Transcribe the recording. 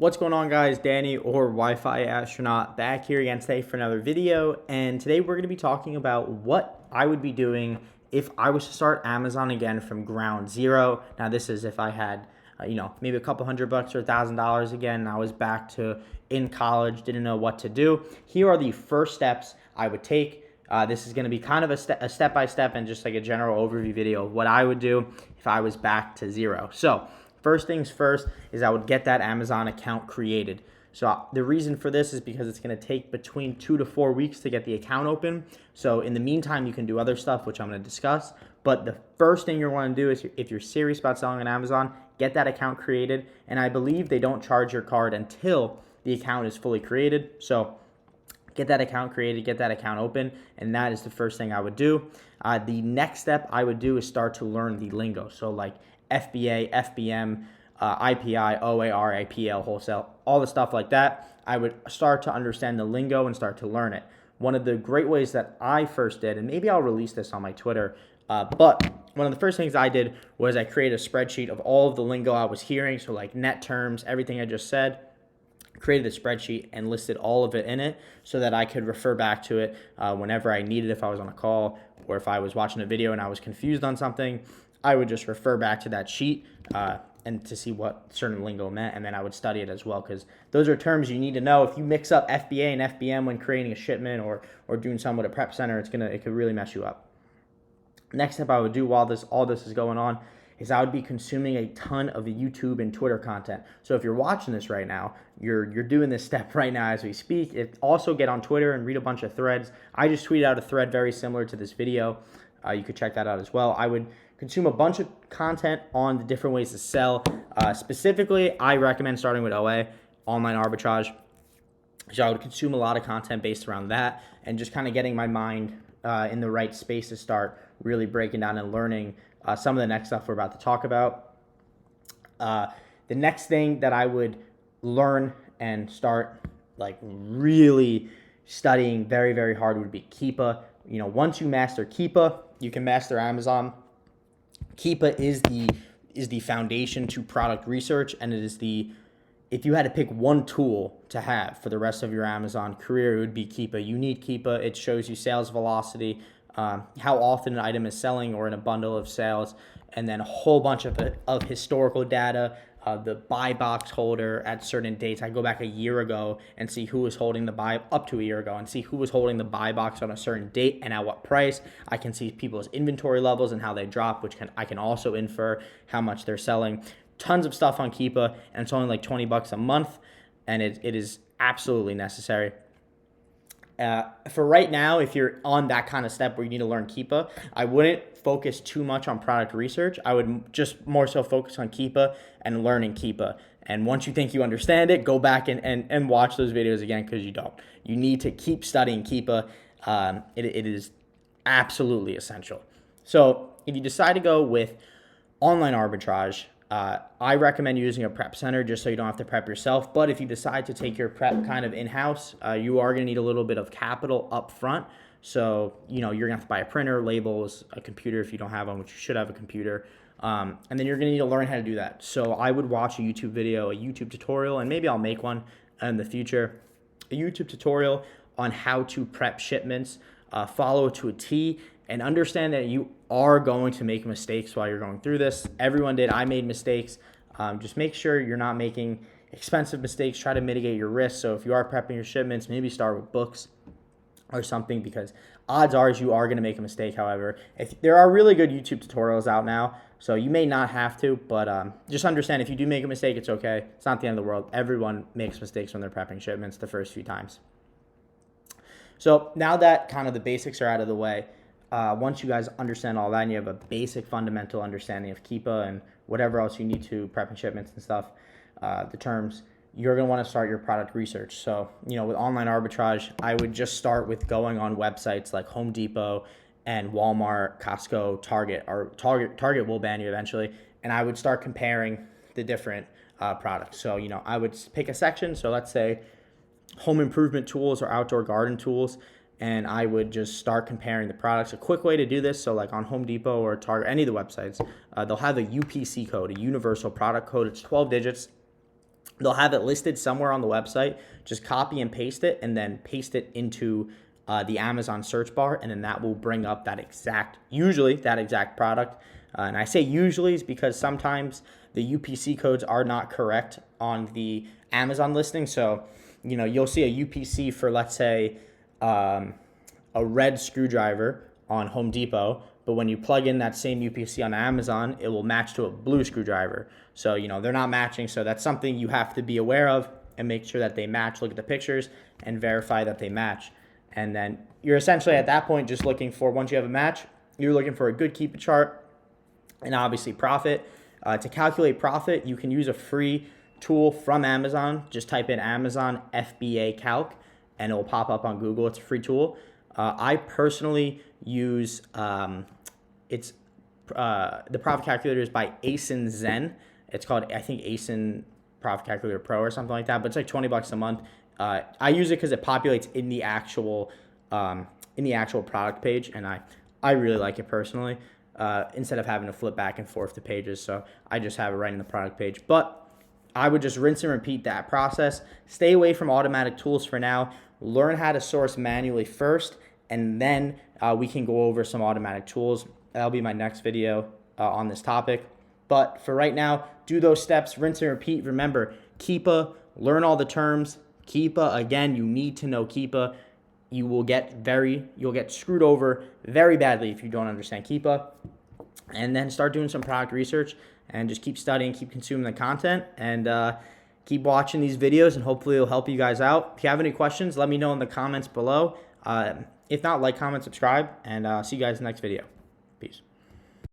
What's going on, guys? Danny or Wi-Fi Astronaut back here again today for another video. And today we're going to be talking about what I would be doing if I was to start Amazon again from ground zero. Now, this is if I had, maybe a couple $100 or $1,000 again, and I was back to in college, didn't know what to do. Here are the first steps I would take. This is going to be kind of a step-by-step and just like a general overview video of what I would do if I was back to zero. So first things first is I would get that Amazon account created. So the reason for this is because it's going to take between 2 to 4 weeks to get the account open. So in the meantime, you can do other stuff, which I'm going to discuss. But the first thing you're going to do is, if you're serious about selling on Amazon, get that account created. And I believe they don't charge your card until the account is fully created. So get that account created, get that account open, and that is the first thing I would do. The next step I would do is start to learn the lingo. So like FBA, FBM, IPI, OAR, APL, wholesale, all the stuff like that. I would start to understand the lingo and start to learn it. One of the great ways that I first did, and maybe I'll release this on my Twitter, but one of the first things I did was I created a spreadsheet of all of the lingo I was hearing, so like net terms, everything I just said. Created a spreadsheet and listed all of it in it so that I could refer back to it whenever I needed, if I was on a call or if I was watching a video and I was confused on something. I would just refer back to that sheet and to see what certain lingo meant, and then I would study it as well, because those are terms you need to know. If you mix up FBA and FBM when creating a shipment or doing something with a prep center, it could really mess you up. Next step I would do while all this is going on is I would be consuming a ton of YouTube and Twitter content. So if you're watching this right now, you're doing this step right now as we speak. Also get on Twitter and read a bunch of threads. I just tweeted out a thread very similar to this video. You could check that out as well. I would consume a bunch of content on the different ways to sell. Specifically, I recommend starting with OA, online arbitrage. So I would consume a lot of content based around that and just kind of getting my mind in the right space to start really breaking down and learning some of the next stuff we're about to talk about. The next thing that I would learn and start like really studying very, very hard would be Keepa. Once you master Keepa, you can master Amazon. Keepa is the foundation to product research, and it is if you had to pick one tool to have for the rest of your Amazon career, it would be Keepa. You need Keepa. It shows you sales velocity, how often an item is selling or in a bundle of sales, and then a whole bunch of historical data, the buy box holder at certain dates. I go back a year ago and see who was holding the buy, up to a year ago, and see who was holding the buy box on a certain date and at what price. I can see people's inventory levels and how they drop, I can also infer how much they're selling. Tons of stuff on Keepa, and it's only like $20 a month, and it is absolutely necessary. For right now, if you're on that kind of step where you need to learn Keepa, I wouldn't focus too much on product research. I would just more so focus on Keepa and learning Keepa. And once you think you understand it, go back and watch those videos again, because you don't. You need to keep studying Keepa. It is absolutely essential. So if you decide to go with online arbitrage, I recommend using a prep center just so you don't have to prep yourself. But if you decide to take your prep kind of in-house, you are going to need a little bit of capital up front. So, you're going to have to buy a printer, labels, a computer if you don't have one, which you should have a computer. And then you're going to need to learn how to do that. So I would watch a YouTube video, a YouTube tutorial, and maybe I'll make one in the future, a YouTube tutorial on how to prep shipments, follow it to a T, and understand that you are going to make mistakes while you're going through this. Everyone did. I made mistakes. Just make sure you're not making expensive mistakes. Try to mitigate your risk. So if you are prepping your shipments, maybe start with books or something, because odds are you are going to make a mistake. However, if there are really good YouTube tutorials out now, so you may not have to, but just understand if you do make a mistake, it's okay. It's not the end of the world. Everyone makes mistakes when they're prepping shipments the first few times. So now that kind of the basics are out of the way, once you guys understand all that and you have a basic fundamental understanding of Keepa and whatever else you need to prep and shipments and stuff, the terms, you're going to want to start your product research. So, with online arbitrage, I would just start with going on websites like Home Depot and Walmart, Costco, Target, or Target will ban you eventually, and I would start comparing the different products. So, I would pick a section. So let's say home improvement tools or outdoor garden tools, and I would just start comparing the products. A quick way to do this, so like on Home Depot or Target, any of the websites, they'll have a UPC code, a universal product code. It's 12 digits. They'll have it listed somewhere on the website. Just copy and paste it, and then paste it into the Amazon search bar, and then that will bring up usually that exact product. And I say usually is because sometimes the UPC codes are not correct on the Amazon listing. So, you'll see a UPC for, let's say, a red screwdriver on Home Depot, but when you plug in that same UPC on Amazon, it will match to a blue screwdriver. So, they're not matching. So that's something you have to be aware of and make sure that they match. Look at the pictures and verify that they match. And then you're essentially at that point just looking for, once you have a match, you're looking for a good keep chart and obviously profit. To calculate profit, you can use a free tool from Amazon. Just type in Amazon FBA Calc and it will pop up on Google. It's a free tool. I personally use the profit calculator is by ASIN Zen. It's called, I think, ASIN Profit Calculator Pro or something like that, but it's like $20 a month. I use it because it populates in the actual product page, and I really like it personally. Instead of having to flip back and forth the pages, so I just have it right in the product page. But I would just rinse and repeat that process. Stay away from automatic tools for now. Learn how to source manually first, and then we can go over some automatic tools. That'll be my next video on this topic. But for right now, do those steps, rinse and repeat. Remember, Keepa, learn all the terms. Keepa, again, you need to know Keepa. You'll get screwed over very badly if you don't understand Keepa. And then start doing some product research and just keep studying, keep consuming the content, and keep watching these videos, and hopefully it'll help you guys out. If you have any questions, let me know in the comments below. If not, like, comment, subscribe, and see you guys in the next video.